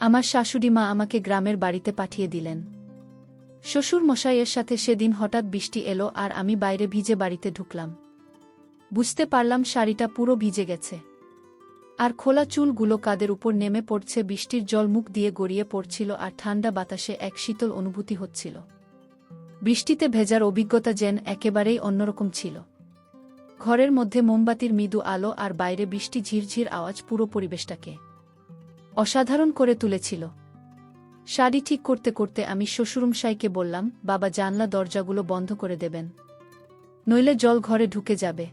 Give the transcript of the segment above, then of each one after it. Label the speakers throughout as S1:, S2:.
S1: আমার শাশুড়ি মা আমাকে গ্রামের বাড়িতে পাঠিয়ে দিলেন। শ্বশুর মশাইয়ের সাথে সেদিন হঠাৎ বৃষ্টি এলো আর আমি বাইরে ভিজে বাড়িতে ঢুকলাম। বুঝতে পারলাম শাড়িটা পুরো ভিজে গেছে। আর খোলা চুলগুলো কাঁধের উপর নেমে পড়ছে, বৃষ্টির জল মুখ দিয়ে গড়িয়ে পড়ছিল আর ঠান্ডা বাতাসে এক শীতল অনুভূতি হচ্ছিল। বৃষ্টিতে ভেজার অভিজ্ঞতা যেন একেবারেই অন্যরকম ছিল। ঘরের মধ্যে মোমবাতির মৃদু আলো আর বাইরে বৃষ্টি ঝিরঝির আওয়াজ পুরো পরিবেশটাকে অসাধারণ করে তুলেছিল। শাড়ি ঠিক করতে করতে আমি শ্বশুরমশাইকে বললাম, বাবা জানলা দরজাগুলো বন্ধ করে দেবেন, নইলে জল ঘরে ঢুকে যাবে।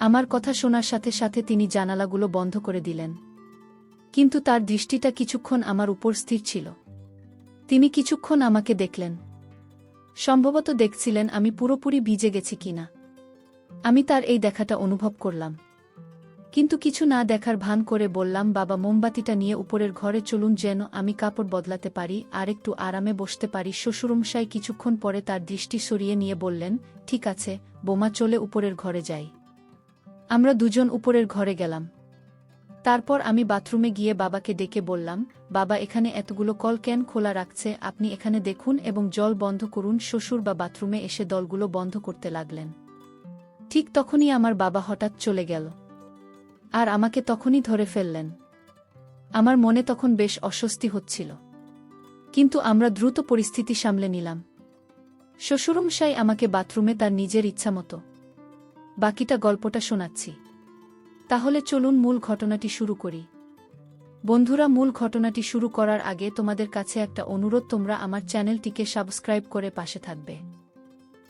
S1: আমার কথা শোনার সাথে সাথে তিনি জানালাগুলো বন্ধ করে দিলেন। কিন্তু তার দৃষ্টিটা কিছুক্ষণ আমার উপর স্থির ছিল। তিনি কিছুক্ষণ আমাকে দেখলেন। সম্ভবত দেখছিলেন আমি পুরোপুরি ভিজে গেছি কিনা। আমি তার এই দেখাটা অনুভব করলাম, কিন্তু কিছু না দেখার ভান করে বললাম, বাবা মোমবাতিটা নিয়ে উপরের ঘরে চলুন, যেন আমি কাপড় বদলাতে পারি আর একটু আরামে বসতে পারি। শ্বশুরমশাই কিছুক্ষণ পরে তার দৃষ্টি সরিয়ে নিয়ে বললেন, ঠিক আছে বোমা, চলে উপরের ঘরে যাই। আমরা দুজন উপরের ঘরে গেলাম। তারপর আমি বাথরুমে গিয়ে বাবাকে ডেকে বললাম, বাবা এখানে এতগুলো কল কেন খোলা রাখছে, আপনি এখানে দেখুন এবং জল বন্ধ করুন। শ্বশুর বা বাথরুমে এসে দলগুলো বন্ধ করতে লাগলেন। ঠিক তখনই আমার বাবা হঠাৎ চলে গেল আর আমাকে তখনই ধরে ফেললেন। আমার মনে তখন বেশ অস্বস্তি হচ্ছিল, কিন্তু আমরা দ্রুত পরিস্থিতি সামলে নিলাম। শ্বশুরমশাই আমাকে বাথরুমে তার নিজের ইচ্ছামতো বাকিটা গল্পটা শোনাচ্ছি। তাহলে চলুন মূল ঘটনাটি শুরু করি। বন্ধুরা, মূল ঘটনাটি শুরু করার আগে তোমাদের কাছে একটা অনুরোধ, তোমরা আমার চ্যানেলটিকে সাবস্ক্রাইব করে পাশে থাকবে।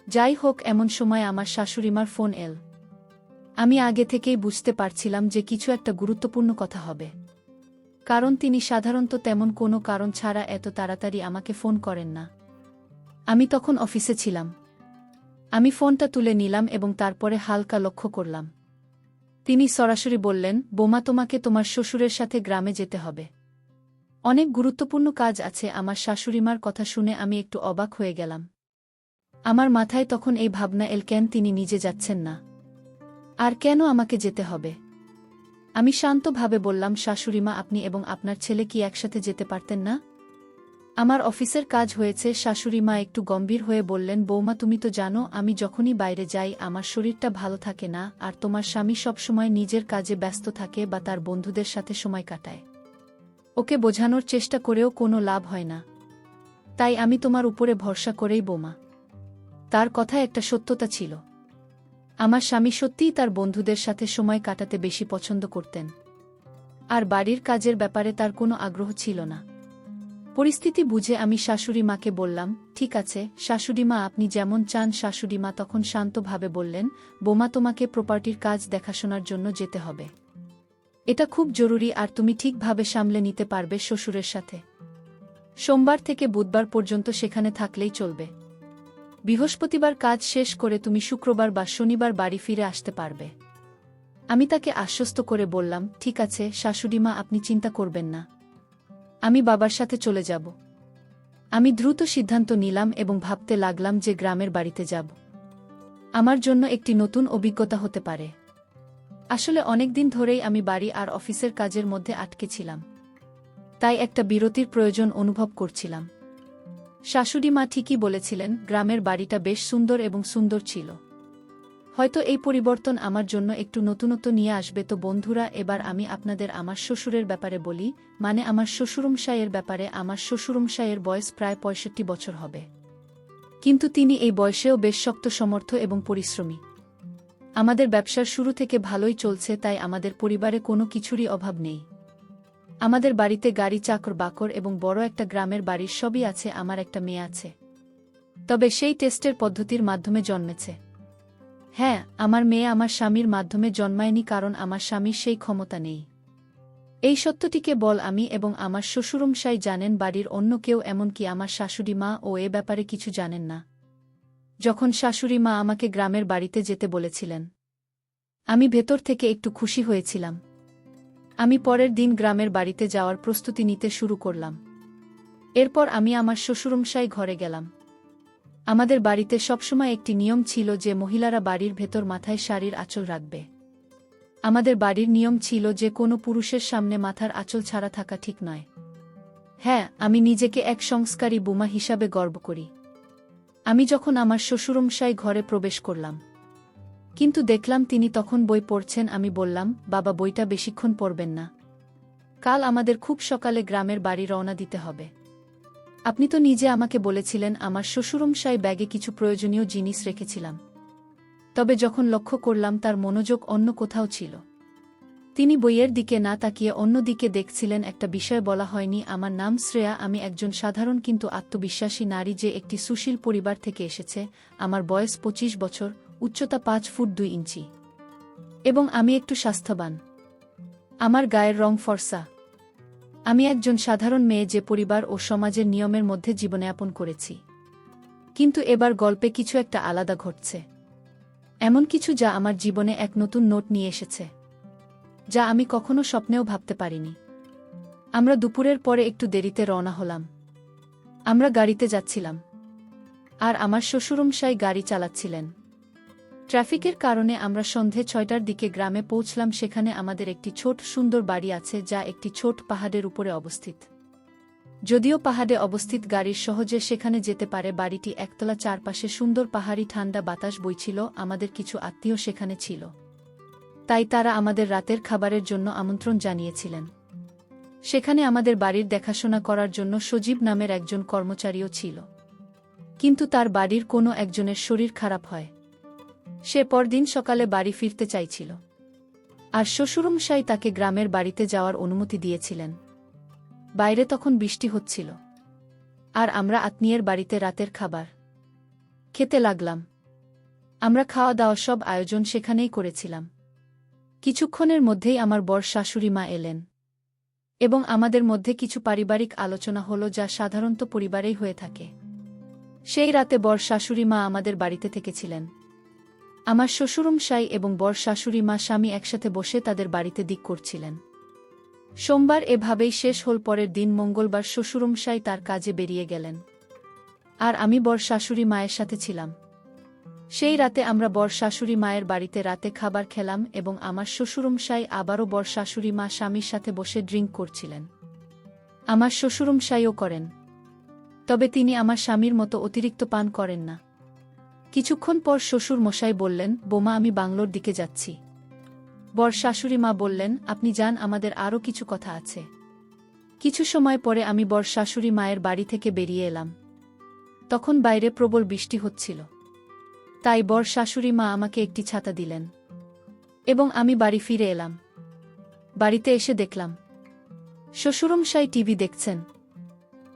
S1: যাই হোক, এমন সময় আমার শাশুড়িমার ফোন এল। আমি আগে থেকেই বুঝতে পারছিলাম যে কিছু একটা গুরুত্বপূর্ণ কথা হবে, কারণ তিনি সাধারণত তেমন কোনো কারণ ছাড়া এত তাড়াতাড়ি আমাকে ফোন করেন না। আমি তখন অফিসে ছিলাম। আমি ফোনটা তুলে নিলাম এবং তারপরে হালকা লক্ষ্য করলাম। তিনি সরাসরি বললেন, বোমা, তোমাকে তোমার শ্বশুরের সাথে গ্রামে যেতে হবে, অনেক গুরুত্বপূর্ণ কাজ আছে। আমার শাশুড়িমার কথা শুনে আমি একটু অবাক হয়ে গেলাম। আমার মাথায় তখন এই ভাবনা এল, কেন তিনি নিজে যাচ্ছেন না, আর কেন আমাকে যেতে হবে? আমি শান্তভাবে বললাম, শাশুড়িমা, আপনি এবং আপনার ছেলে কি একসাথে যেতে পারতেন না? আমার অফিসের কাজ হয়েছে। শাশুড়িমা একটু গম্ভীর হয়ে বললেন, বৌমা, তুমি তো জানো আমি যখনই বাইরে যাই আমার শরীরটা ভালো থাকে না, আর তোমার স্বামী সবসময় নিজের কাজে ব্যস্ত থাকে বা তার বন্ধুদের সাথে সময় কাটায়। ওকে বোঝানোর চেষ্টা করেও কোনো লাভ হয় না, তাই আমি তোমার উপরে ভরসা করেই। বোমা, তার কথায় একটা সত্যতা ছিল। আমার স্বামী সত্যিই তার বন্ধুদের সাথে সময় কাটাতে বেশি পছন্দ করতেন, আর বাড়ির কাজের ব্যাপারে তার কোনো আগ্রহ ছিল না। পরিস্থিতি বুঝে আমি শাশুড়ি মাকে বললাম, ঠিক আছে শাশুড়িমা, আপনি যেমন চান। শাশুড়িমা তখন শান্তভাবে বললেন, বোমা, তোমাকে প্রপার্টির কাজ দেখাশোনার জন্য যেতে হবে। এটা খুব জরুরি, আর তুমি ঠিকভাবে সামলে নিতে পারবে শ্বশুরের সাথে। সোমবার থেকে বুধবার পর্যন্ত সেখানে থাকলেই চলবে। বৃহস্পতিবার কাজ শেষ করে তুমি শুক্রবার বা শনিবার বাড়ি ফিরে আসতে পারবে। আমি তাকে আশ্বস্ত করে বললাম, ঠিক আছে শাশুড়িমা, আপনি চিন্তা করবেন না, আমি বাবার সাথে চলে যাব। আমি দ্রুত সিদ্ধান্ত নিলাম এবং ভাবতে লাগলাম যে গ্রামের বাড়িতে যাব আমার জন্য একটি নতুন অভিজ্ঞতা হতে পারে। আসলে অনেক দিন ধরেই আমি বাড়ি আর অফিসের কাজের মধ্যে আটকে ছিলাম, তাই একটা বিরতির প্রয়োজন অনুভব করছিলাম। শাশুড়ি মা ঠিকই বলেছিলেন, গ্রামের বাড়িটা বেশ সুন্দর এবং সুন্দর ছিল। হয়তো এই পরিবর্তন আমার জন্য একটু নতুনত্ব নিয়ে আসবে। তো বন্ধুরা, এবার আমি আপনাদের আমার শ্বশুরের ব্যাপারে বলি, মানে আমার শ্বশুরমশাইয়ের ব্যাপারে। আমার শ্বশুরমশাইয়ের বয়স প্রায় 65 বছর হবে, কিন্তু তিনি এই বয়সেও বেশ শক্ত, সমর্থ এবং পরিশ্রমী। আমাদের ব্যবসার শুরু থেকে ভালোই চলছে, তাই আমাদের পরিবারে কোনো কিছুরই অভাব নেই। আমাদের বাড়িতে গাড়ি, চাকর বাকর এবং বড় একটা গ্রামের বাড়ির সবই আছে। আমার একটা মেয়ে আছে, তবে সেই টেস্টের পদ্ধতির মাধ্যমে জন্মেছে। হ্যাঁ, আমার মেয়ে আমার স্বামীর মাধ্যমে জন্মায়নি, কারণ আমার স্বামীর সেই ক্ষমতা নেই। এই সত্যটিকে বল আমি এবং আমার শ্বশুরমশাই জানেন, বাড়ির অন্য কেউ, এমনকি আমার শাশুড়ি মা ও এ ব্যাপারে কিছু জানেন না। যখন শাশুড়ি মা আমাকে গ্রামের বাড়িতে যেতে বলেছিলেন, আমি ভেতর থেকে একটু খুশি হয়েছিলাম। আমি পরের দিন গ্রামের বাড়িতে যাওয়ার প্রস্তুতি নিতে শুরু করলাম। এরপর আমি আমার শ্বশুরমশাই ঘরে গেলাম। আমাদের বাড়িতে সবসময় একটি নিয়ম ছিল যে মহিলারা বাড়ির ভেতর মাথায় শাড়ির আঁচল রাখবে। আমাদের বাড়ির নিয়ম ছিল যে কোনো পুরুষের সামনে মাথার আঁচল ছাড়া থাকা ঠিক নয়। হ্যাঁ, আমি নিজেকে এক সংস্কারী বোমা হিসাবে গর্ব করি। আমি যখন আমার শ্বশুরমশাই ঘরে প্রবেশ করলাম, কিন্তু দেখলাম তিনি তখন বই পড়ছেন। আমি বললাম, বাবা, বইটা বেশিক্ষণ পড়বেন না। কাল আমাদের খুব সকালে গ্রামের বাড়ি রওনা দিতে হবে। আপনি তো নিজে আমাকে বলেছিলেন আমার শ্বশুরমশাই ব্যাগে কিছু প্রয়োজনীয় জিনিস রেখেছিলাম। তবে যখন লক্ষ্য করলাম তার মনোযোগ অন্য কোথাও ছিল। তিনি বইয়ের দিকে না তাকিয়ে অন্য দিকে দেখছিলেন। একটা বিষয় বলা হয়নি, আমার নাম শ্রেয়া। আমি একজন সাধারণ কিন্তু আত্মবিশ্বাসী নারী যে একটি সুশীল পরিবার থেকে এসেছে। আমার বয়স 25 বছর, উচ্চতা 5 ফুট 2 ইঞ্চি, এবং আমি একটু স্বাস্থ্যবান। আমার গায়ের রং ফর্সা। আমি একজন সাধারণ মেয়ে যে পরিবার ও সমাজের নিয়মের মধ্যে জীবনযাপন করেছি। কিন্তু এবার গল্পে কিছু একটা আলাদা ঘটছে। এমন কিছু যা আমার জীবনে এক নতুন নোট নিয়ে এসেছে, যা আমি কখনো স্বপ্নেও ভাবতে পারিনি। আমরা দুপুরের পরে একটু দেরিতে রওনা হলাম। আমরা গাড়িতে যাচ্ছিলাম, আর আমার শ্বশুরমশাই গাড়ি চালাচ্ছিলেন। ট্রাফিকের কারণে আমরা সন্ধে 6টার দিকে গ্রামে পৌঁছলাম। সেখানে আমাদের একটি ছোট সুন্দর বাড়ি আছে, যা একটি ছোট পাহাড়ের উপরে অবস্থিত। যদিও পাহাড়ে অবস্থিত, গাড়ির সহজে সেখানে যেতে পারে। বাড়িটি একতলা, চারপাশে সুন্দর পাহাড়ি ঠান্ডা বাতাস বইছিল। আমাদের কিছু আত্মীয় সেখানে ছিল, তাই তারা আমাদের রাতের খাবারের জন্য আমন্ত্রণ জানিয়েছিলেন। সেখানে আমাদের বাড়ির দেখাশোনা করার জন্য সজীব নামের একজন কর্মচারীও ছিল। কিন্তু তার বাড়ির কোনো একজনের শরীর খারাপ হয়। সে পরদিন সকালে বাড়ি ফিরতে চাইছিল, আর শ্বশুরমশাই তাকে গ্রামের বাড়িতে যাওয়ার অনুমতি দিয়েছিলেন। বাইরে তখন বৃষ্টি হচ্ছিল, আর আমরা আত্মীয়ের বাড়িতে রাতের খাবার খেতে লাগলাম। আমরা খাওয়া দাওয়া সব আয়োজন সেখানেই করেছিলাম। কিছুক্ষণের মধ্যেই আমার বর শাশুড়ি মা এলেন, এবং আমাদের মধ্যে কিছু পারিবারিক আলোচনা হলো, যা সাধারণত পরিবারেই হয়ে থাকে। সেই রাতে বর শাশুড়ি মা আমাদের বাড়িতে থেকেছিলেন। আমার শ্বশুরমশাই এবং বর শাশুড়ি মা স্বামী একসাথে বসে তাদের বাড়িতে দিক করছিলেন। সোমবার এভাবেই শেষ হল। পরের দিন মঙ্গলবার শ্বশুরমশাই তার কাজে বেরিয়ে গেলেন, আর আমি বর শাশুড়ি মায়ের সাথে ছিলাম। সেই রাতে আমরা বর শাশুড়ি মায়ের বাড়িতে রাতে খাবার খেলাম, এবং আমার শ্বশুরমশাই আবারও বর শাশুড়ি মা স্বামীর সাথে বসে ড্রিঙ্ক করছিলেন। আমার শ্বশুরমশাইও করেন, তবে তিনি আমার স্বামীর মতো অতিরিক্ত পান করেন না। কিছুক্ষণ পর শ্বশুর মশাই বললেন, বোমা, আমি বাংলোর দিকে যাচ্ছি। বর শাশুড়ি মা বললেন, আপনি যান, আমাদের আরও কিছু কথা আছে। কিছু সময় পরে আমি বর শাশুড়ি মায়ের বাড়ি থেকে বেরিয়ে এলাম। তখন বাইরে প্রবল বৃষ্টি হচ্ছিল, তাই বর শাশুড়ি মা আমাকে একটি ছাতা দিলেন, এবং আমি বাড়ি ফিরে এলাম। বাড়িতে এসে দেখলাম শ্বশুরমশাই টিভি দেখছেন।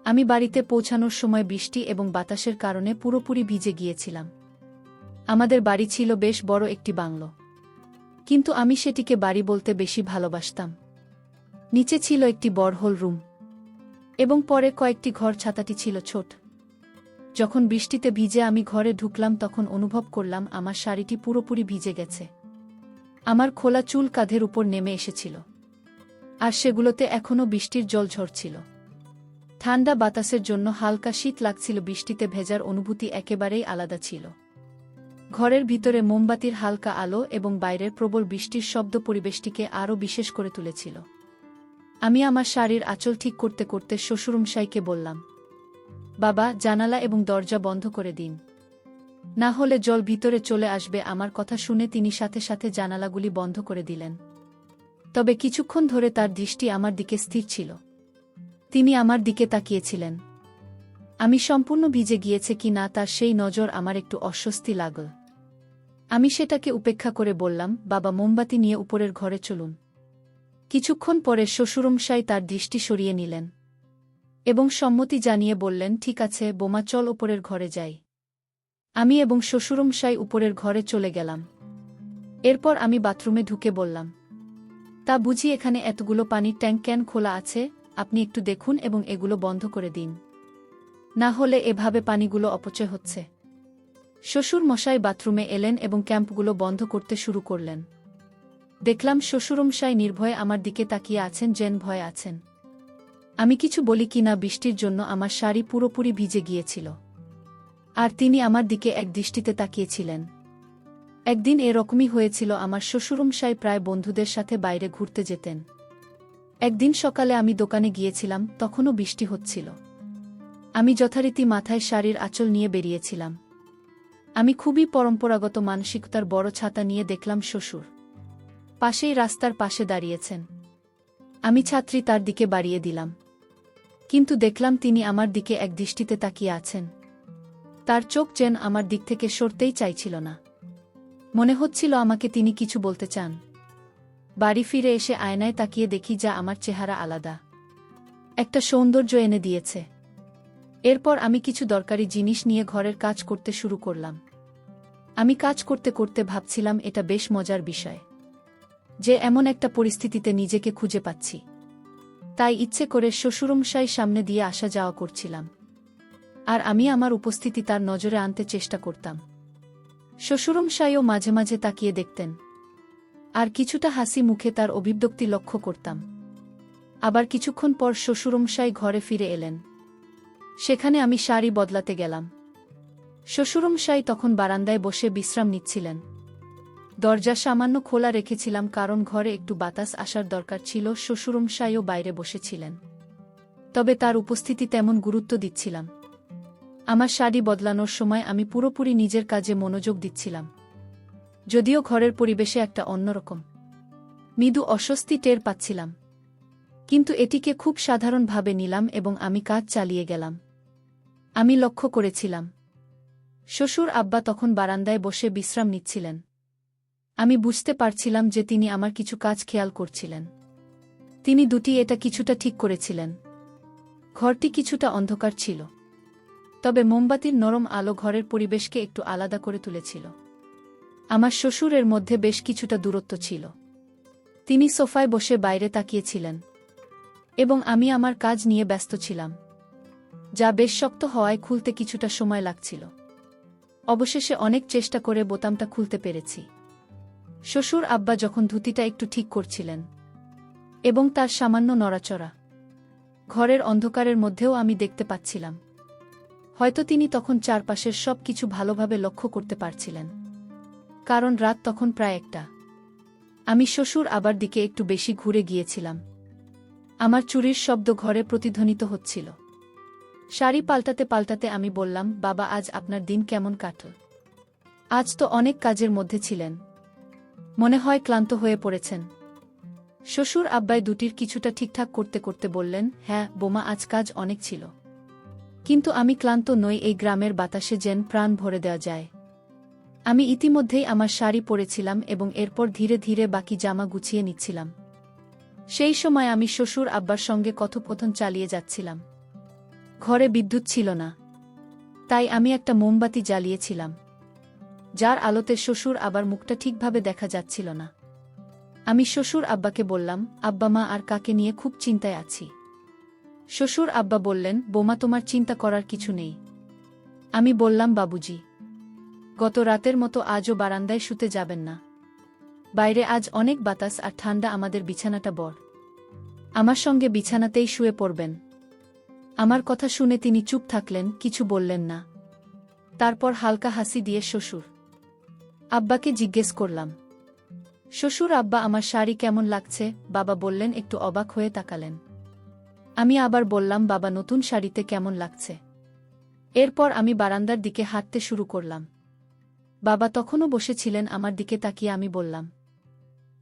S1: আমি বাড়িতে পৌঁছানোর সময় বৃষ্টি এবং বাতাসের কারণে পুরোপুরি ভিজে গিয়েছিলাম। আমাদের বাড়ি ছিল বেশ বড় একটি বাংলো, কিন্তু আমি সেটিকে বাড়ি বলতে বেশি ভালোবাসতাম। নিচে ছিল একটি বড় হল রুম, এবং পরে কয়েকটি ঘর। ছাতাটি ছিল ছোট। যখন বৃষ্টিতে ভিজে আমি ঘরে ঢুকলাম, তখন অনুভব করলাম আমার শাড়িটি পুরোপুরি ভিজে গেছে। আমার খোলা চুল কাঁধের উপর নেমে এসেছিল, আর সেগুলোতে এখনও বৃষ্টির জল ঝরছিল। ঠান্ডা বাতাসের জন্য হালকা শীত লাগছিল। বৃষ্টিতে ভেজার অনুভূতি একেবারেই আলাদা ছিল। ঘরের ভিতরে মোমবাতির হালকা আলো এবং বাইরের প্রবল বৃষ্টির শব্দ পরিবেশটিকে আরও বিশেষ করে তুলেছিল। আমি আমার শাড়ির আঁচল ঠিক করতে করতে শ্বশুরমশাইকে বললাম, বাবা, জানালা এবং দরজা বন্ধ করে দিন, না হলে জল ভিতরে চলে আসবে। আমার কথা শুনে তিনি সাথে সাথে জানালাগুলি বন্ধ করে দিলেন। তবে কিছুক্ষণ ধরে তার দৃষ্টি আমার দিকে স্থির ছিল। তিনি আমার দিকে তাকিয়েছিলেন। আমি সম্পূর্ণ ভিজে গিয়েছে কি না তার সেই নজর আমার একটু অস্বস্তি লাগল। আমি সেটাকে উপেক্ষা করে বললাম, বাবা, মোমবাতি নিয়ে উপরের ঘরে চলুন। কিছুক্ষণ পরে শ্বশুরমশাই তার দৃষ্টি সরিয়ে নিলেন, এবং সম্মতি জানিয়ে বললেন, ঠিক আছে বোমা, চল উপরের ঘরে যাই। আমি এবং শ্বশুরমশাই উপরের ঘরে চলে গেলাম। এরপর আমি বাথরুমে ঢুকে বললাম, তা বুঝি এখানে এতগুলো পানির ট্যাঙ্ক কেন খোলা আছে? আপনি একটু দেখুন এবং এগুলো বন্ধ করে দিন, না হলে এভাবে পানিগুলো অপচয় হচ্ছে। শ্বশুর মশাই বাথরুমে এলেন এবং ক্যাম্পগুলো বন্ধ করতে শুরু করলেন। দেখলাম শ্বশুরমশাই নির্ভয়ে আমার দিকে তাকিয়ে আছেন, যেন ভয়ে আছেন। আমি কিছু বলি কিনা, বৃষ্টির জন্য আমার শাড়ি পুরোপুরি ভিজে গিয়েছিল, আর তিনি আমার দিকে এক দৃষ্টিতে তাকিয়েছিলেন। একদিন এরকমই হয়েছিল। আমার শ্বশুরমশাই প্রায় বন্ধুদের সাথে বাইরে ঘুরতে যেতেন। একদিন সকালে আমি দোকানে গিয়েছিলাম, তখনও বৃষ্টি হচ্ছিল। আমি যথারীতি মাথায় শাড়ির আঁচল নিয়ে বেরিয়েছিলাম। আমি খুবই পরম্পরাগত মানসিকতার বড় ছাতা নিয়ে দেখলাম শ্বশুর পাশেই রাস্তার পাশে দাঁড়িয়েছেন। আমি ছাত্রী তার দিকে বাড়িয়ে দিলাম, কিন্তু দেখলাম তিনি আমার দিকে এক দৃষ্টিতে তাকিয়ে আছেন। তার চোখ যেন আমার দিক থেকে সরতেই চাইছিল না। মনে হচ্ছিল আমাকে তিনি কিছু বলতে চান। বাড়ি ফিরে এসে আয়নায় তাকিয়ে দেখি যা আমার চেহারা আলাদা, একটা সৌন্দর্য এনে দিয়েছে। এরপর আমি কিছু দরকারি জিনিস নিয়ে ঘরের কাজ করতে শুরু করলাম। আমি কাজ করতে করতে ভাবছিলাম এটা বেশ মজার বিষয় যে এমন একটা পরিস্থিতিতে নিজেকে খুঁজে পাচ্ছি। তাই ইচ্ছে করে শ্বশুরমশাই সামনে দিয়ে আসা যাওয়া করছিলাম, আর আমি আমার উপস্থিতি তার নজরে আনতে চেষ্টা করতাম। শ্বশুরমশাইও মাঝে মাঝে তাকিয়ে দেখতেন, আর কিছুটা হাসি মুখে তার অভিব্যক্তি লক্ষ্য করতাম। আবার কিছুক্ষণ পর শ্বশুরমশাই ঘরে ফিরে এলেন। সেখানে আমি শাড়ি বদলাতে গেলাম। শ্বশুরমশাই তখন বারান্দায় বসে বিশ্রাম নিচ্ছিলেন। দরজা সামান্য খোলা রেখেছিলাম কারণ ঘরে একটু বাতাস আসার দরকার ছিল। শ্বশুরমশাইও বাইরে বসেছিলেন, তবে তার উপস্থিতি তেমন গুরুত্ব দিচ্ছিলাম। আমার শাড়ি বদলানোর সময় আমি পুরোপুরি নিজের কাজে মনোযোগ দিচ্ছিলাম, যদিও ঘরের পরিবেশে একটা অন্যরকম মৃদু অস্বস্তি টের পাচ্ছিলাম। কিন্তু এটিকে খুব সাধারণভাবে নিলাম এবং আমি কাজ চালিয়ে গেলাম। আমি লক্ষ্য করেছিলাম শ্বশুর আব্বা তখন বারান্দায় বসে বিশ্রাম নিচ্ছিলেন। আমি বুঝতে পারছিলাম যে তিনি আমার কিছু কাজ খেয়াল করছিলেন। তিনি এটা কিছুটা ঠিক করেছিলেন। ঘরটি কিছুটা অন্ধকার ছিল, তবে মোমবাতির নরম আলো ঘরের পরিবেশকে একটু আলাদা করে তুলেছিল। আমার শ্বশুরের মধ্যে বেশ কিছুটা দূরত্ব ছিল। তিনি সোফায় বসে বাইরে তাকিয়েছিলেন এবং আমি আমার কাজ নিয়ে ব্যস্ত ছিলাম, যা বেশ শক্ত হওয়ায় খুলতে কিছুটা সময় লাগছিল। অবশেষে অনেক চেষ্টা করে বোতামটা খুলতে পেরেছি। শ্বশুর আব্বা যখন ধুতিটা একটু ঠিক করছিলেন এবং তার সামান্য নড়াচড়া ঘরের অন্ধকারের মধ্যেও আমি দেখতে পাচ্ছিলাম। হয়তো তিনি তখন চারপাশের সব কিছু ভালোভাবে লক্ষ্য করতে পারছিলেন, কারণ রাত তখন প্রায় 1টা। আমি শ্বশুর আবার দিকে একটু বেশি ঘুরে গিয়েছিলাম। আমার চুরির শব্দ ঘরে প্রতিধ্বনিত হচ্ছিল। শাড়ি পাল্টাতে পাল্টাতে আমি বললাম, বাবা, আজ আপনার দিন কেমন কাটল? আজ তো অনেক কাজের মধ্যে ছিলেন, মনে হয় ক্লান্ত হয়ে পড়েছেন। শ্বশুর আব্বাই দুটির কিছুটা ঠিকঠাক করতে করতে বললেন, হ্যাঁ বোমা, আজ কাজ অনেক ছিল, কিন্তু আমি ক্লান্ত নই। এই গ্রামের বাতাসে যেন প্রাণ ভরে দেওয়া যায়। আমি ইতিমধ্যেই আমার শাড়ি পরেছিলাম এবং এরপর ধীরে ধীরে বাকি জামা গুছিয়ে নিচ্ছিলাম। সেই সময় আমি শ্বশুর আব্বার সঙ্গে কথোপকথন চালিয়ে যাচ্ছিলাম। ঘরে বিদ্যুৎ ছিল না, তাই আমি একটা মোমবাতি জ্বালিয়েছিলাম, যার আলোতে শ্বশুর আবার মুখটা ঠিকভাবে দেখা যাচ্ছিল না। আমি শ্বশুর আব্বাকে বললাম, আব্বা, মা আর কাকে নিয়ে খুব চিন্তায় আছি। শ্বশুর আব্বা বললেন, বোমা, তোমার চিন্তা করার কিছু নেই। আমি বললাম, বাবুজি, গত রাতের মতো আজও বারান্দায় শুতে যাবেন না। বাইরে আজ অনেক বাতাস আর ঠান্ডা, আমাদের বিছানাটা বড়। আমার সঙ্গে বিছানাতেই শুয়ে পড়বেন। আমার কথা শুনে তিনি চুপ থাকলেন, কিছু বললেন না। তারপর হালকা হাসি দিয়ে শ্বশুর আব্বাকে জিজ্ঞেস করলাম, শ্বশুর আব্বা, আমার শাড়ি কেমন লাগছে? বাবা বললেন, একটু অবাক হয়ে তাকালেন। আমি আবার বললাম, বাবা, নতুন শাড়িতে কেমন লাগছে? এরপর আমি বারান্দার দিকে হাঁটতে শুরু করলাম। বাবা তখনও বসেছিলেন আমার দিকে তাকিয়ে। আমি বললাম,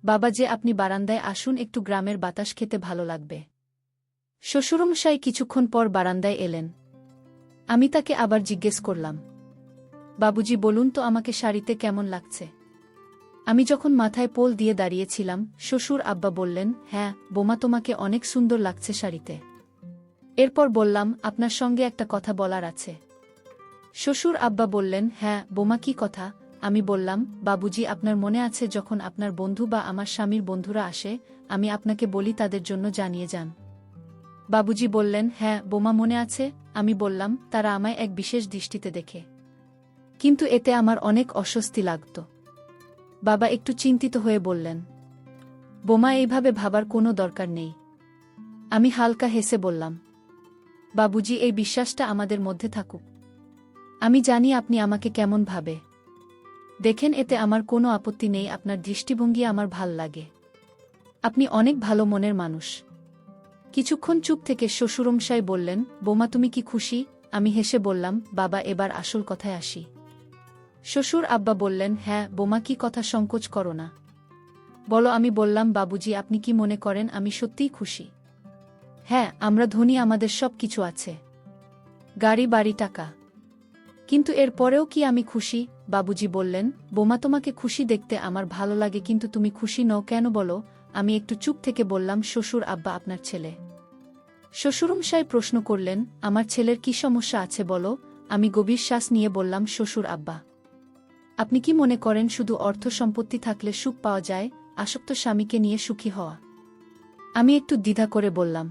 S1: বাবা, যে আপনি বারান্দায় আসুন, একটু গ্রামের বাতাস খেতে ভালো লাগবে। শ্বশুরমশাই কিছুক্ষণ পর বারান্দায় এলেন। আমি তাকে আবার জিজ্ঞেস করলাম, বাবুজি, বলুন তো আমাকে শাড়িতে কেমন লাগছে? আমি যখন মাথায় পোল দিয়ে দাঁড়িয়েছিলাম, শ্বশুর আব্বা বললেন, হ্যাঁ বোমা, তোমাকে অনেক সুন্দর লাগছে শাড়িতে। এরপর বললাম, আপনার সঙ্গে একটা কথা বলার আছে। শ্বশুর আব্বা বললেন, হ্যাঁ বোমা, কি কথা? আমি বললাম, বাবুজি, আপনার মনে আছে যখন আপনার বন্ধু বা আমার স্বামীর বন্ধুরা আসে, আমি আপনাকে বলি তাদের জন্য জানিয়ে যান? বাবুজি বললেন, হ্যাঁ বোমা, মনে আছে। আমি বললাম, তারা আমায় এক বিশেষ দৃষ্টিতে দেখে, কিন্তু এতে আমার অনেক অস্বস্তি লাগত। বাবা একটু চিন্তিত হয়ে বললেন, বোমা, এইভাবে ভাবার কোনো দরকার নেই। আমি হালকা হেসে বললাম, বাবুজি, এই বিশ্বাসটা আমাদের মধ্যে থাকুক। আমি জানি আপনি আমাকে কেমন ভাবে দেখেন, এতে আমার কোনো আপত্তি নেই। আপনার দৃষ্টিভঙ্গি আমার ভাল লাগে। আপনি অনেক ভালো মনের মানুষ। কিছুক্ষণ চুপ থেকে শ্বশুরমশাই বললেন, বৌমা তুমি কি খুশি? আমি হেসে বললাম, বাবা এবার আসল কথায় আসি। শ্বশুর আব্বা বললেন, হ্যাঁ বৌমা, কি কথা, সংকোচ করো না, বলো। আমি বললাম, বাবুজি আপনি কি মনে করেন আমি সত্যিই খুশি? হ্যাঁ, আমরা ধনী, আমাদের সব কিছু আছে, গাড়ি বাড়ি টাকা, কিন্তু এর পরেও কি আমি খুশি? বাবুজি বললেন, বোমা তোমাকে খুশি দেখতে আমার ভালো লাগে, কিন্তু তুমি খুশি নও কেন বলো? আমি একটু চুপ থেকে বললাম, শ্বশুর আব্বা আপনার ছেলে। শ্বশুরমশাই প্রশ্ন করলেন, আমার ছেলের কি সমস্যা আছে বলো? আমি গভীর শ্বাস নিয়ে বললাম, শ্বশুর আব্বা আপনি কি মনে করেন শুধু অর্থ সম্পত্তি থাকলে সুখ পাওয়া যায়? আসক্ত স্বামীকে নিয়ে সুখী হওয়া? আমি একটু দ্বিধা করে বললাম,